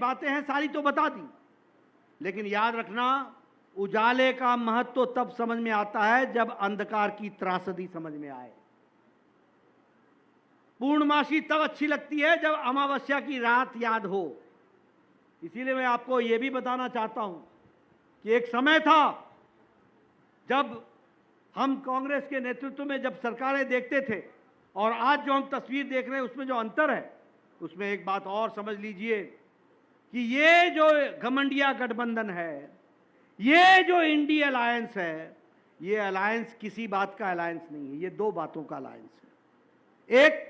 बातें हैं सारी तो बता दी, लेकिन याद रखना उजाले का महत्व तो तब समझ में आता है जब अंधकार की त्रासदी समझ में आए। पूर्णमासी तब अच्छी लगती है जब अमावस्या की रात याद हो। इसीलिए मैं आपको यह भी बताना चाहता हूं कि एक समय था जब हम कांग्रेस के नेतृत्व में जब सरकारें देखते थे और आज जो हम तस्वीर देख रहे हैं उसमें जो अंतर है, उसमें एक बात और समझ लीजिए कि ये जो घमंडिया गठबंधन है, ये जो इंडी अलायंस है, ये अलायंस किसी बात का अलायंस नहीं है, ये दो बातों का अलायंस है। एक,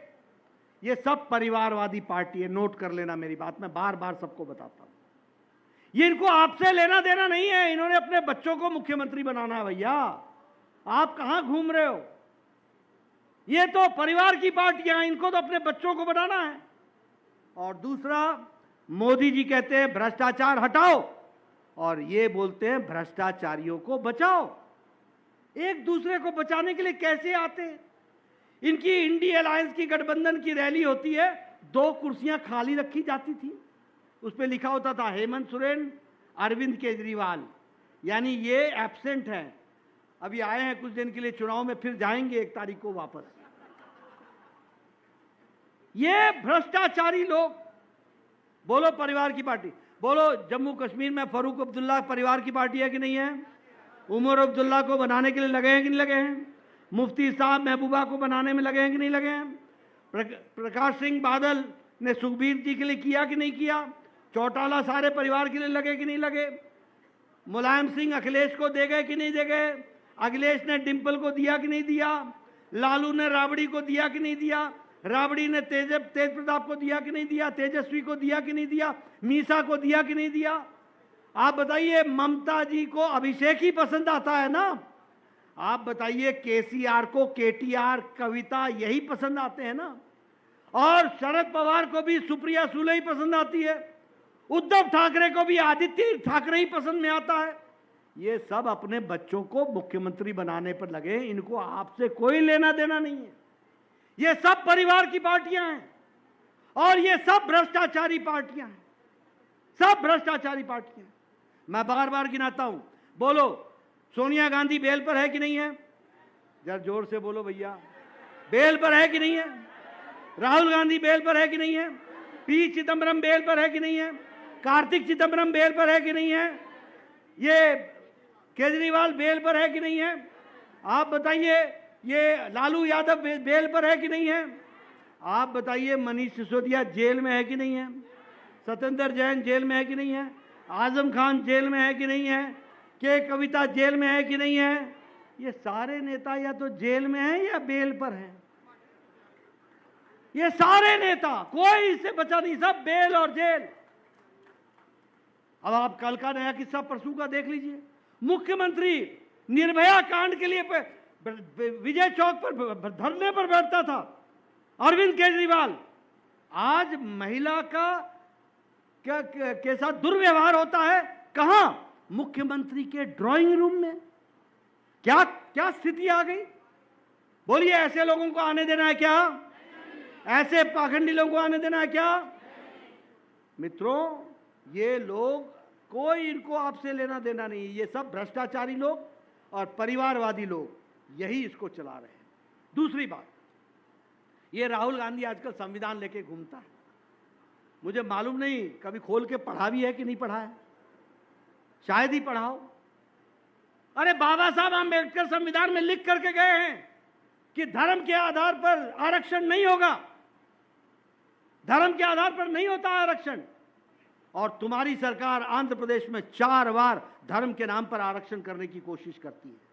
ये सब परिवारवादी पार्टी है, नोट कर लेना मेरी बात, मैं बार बार सबको बताता हूं। ये इनको आपसे लेना देना नहीं है, इन्होंने अपने बच्चों को मुख्यमंत्री बनाना है। भैया आप कहां घूम रहे हो? ये तो परिवार की पार्टियां, इनको तो अपने बच्चों को बनाना है। और दूसरा, मोदी जी कहते हैं भ्रष्टाचार हटाओ और ये बोलते हैं भ्रष्टाचारियों को बचाओ। एक दूसरे को बचाने के लिए कैसे आते हैं? इनकी इंडी अलायंस की गठबंधन की रैली होती है, 2 कुर्सियां खाली रखी जाती थी, उस पर लिखा होता था हेमंत सोरेन, अरविंद केजरीवाल, यानी ये एब्सेंट हैं, अभी आए हैं कुछ दिन के लिए चुनाव में, फिर जाएंगे 1 तारीख को वापस। ये भ्रष्टाचारी लोग। बोलो परिवार की पार्टी, बोलो जम्मू कश्मीर में फारूक अब्दुल्ला परिवार की पार्टी है कि नहीं है? उमर अब्दुल्ला को बनाने के लिए लगे हैं कि नहीं लगे हैं? मुफ्ती साहब महबूबा को बनाने में लगे हैं कि नहीं लगे हैं? प्रकाश सिंह बादल ने सुखबीर जी के लिए किया कि नहीं किया? चौटाला सारे परिवार के लिए लगे कि नहीं लगे? मुलायम सिंह अखिलेश को दे गए कि नहीं दे गए? अखिलेश ने डिंपल को दिया कि नहीं दिया? लालू ने राबड़ी को दिया कि नहीं दिया? राबड़ी ने तेज प्रताप को दिया कि नहीं दिया? तेजस्वी को दिया कि नहीं दिया? मीसा को दिया कि नहीं दिया? आप बताइए, ममता जी को अभिषेक ही पसंद आता है ना? आप बताइए, केसीआर को केटीआर, कविता यही पसंद आते हैं ना? और शरद पवार को भी सुप्रिया सुले ही पसंद आती है, उद्धव ठाकरे को भी आदित्य ठाकरे ही पसंद में आता है। ये सब अपने बच्चों को मुख्यमंत्री बनाने पर लगे, इनको आपसे कोई लेना देना नहीं है। ये सब परिवार की पार्टियां हैं और ये सब भ्रष्टाचारी पार्टियां हैं, सब भ्रष्टाचारी पार्टियां। मैं बार बार गिनाता हूं, बोलो सोनिया गांधी बेल पर है कि नहीं है? जरा जोर से बोलो भैया, बेल पर है कि नहीं है? राहुल गांधी बेल पर है कि नहीं है? पी चिदम्बरम बेल पर है कि नहीं है? कार्तिक चिदम्बरम बेल पर है कि नहीं है? ये केजरीवाल बेल पर है कि नहीं है? आप बताइए, ये लालू यादव बेल पर है कि नहीं है? आप बताइए, मनीष सिसोदिया जेल में है कि नहीं है? सत्येंद्र जैन जेल में है कि नहीं है? आजम खान जेल में है कि नहीं है? के कविता जेल में है कि नहीं है? ये सारे नेता या तो जेल में हैं या बेल पर हैं। ये सारे नेता, कोई इससे बचा नहीं, सब बेल और जेल। अब आप कल का नया किस्सा परसों का देख लीजिए। मुख्यमंत्री निर्भया कांड के लिए विजय चौक पर धरने पर बैठता था अरविंद केजरीवाल। आज महिला का के साथ दुर्व्यवहार होता है, कहां? मुख्यमंत्री के ड्राइंग रूम में। क्या क्या स्थिति आ गई? बोलिए, ऐसे लोगों को आने देना है क्या? ऐसे पाखंडी लोगों को आने देना है क्या? मित्रों, ये लोग, कोई इनको आपसे लेना देना नहीं है। ये सब भ्रष्टाचारी लोग और परिवारवादी लोग यही इसको चला रहे हैं। दूसरी बात, ये राहुल गांधी आजकल संविधान लेके घूमता है। मुझे मालूम नहीं कभी खोल के पढ़ा भी है कि नहीं पढ़ा है, शायद ही पढ़ाओ। अरे बाबा साहब आंबेडकर संविधान में लिख करके गए हैं कि धर्म के आधार पर आरक्षण नहीं होगा, धर्म के आधार पर नहीं होता आरक्षण। और तुम्हारी सरकार आंध्र प्रदेश में 4 बार धर्म के नाम पर आरक्षण करने की कोशिश करती है।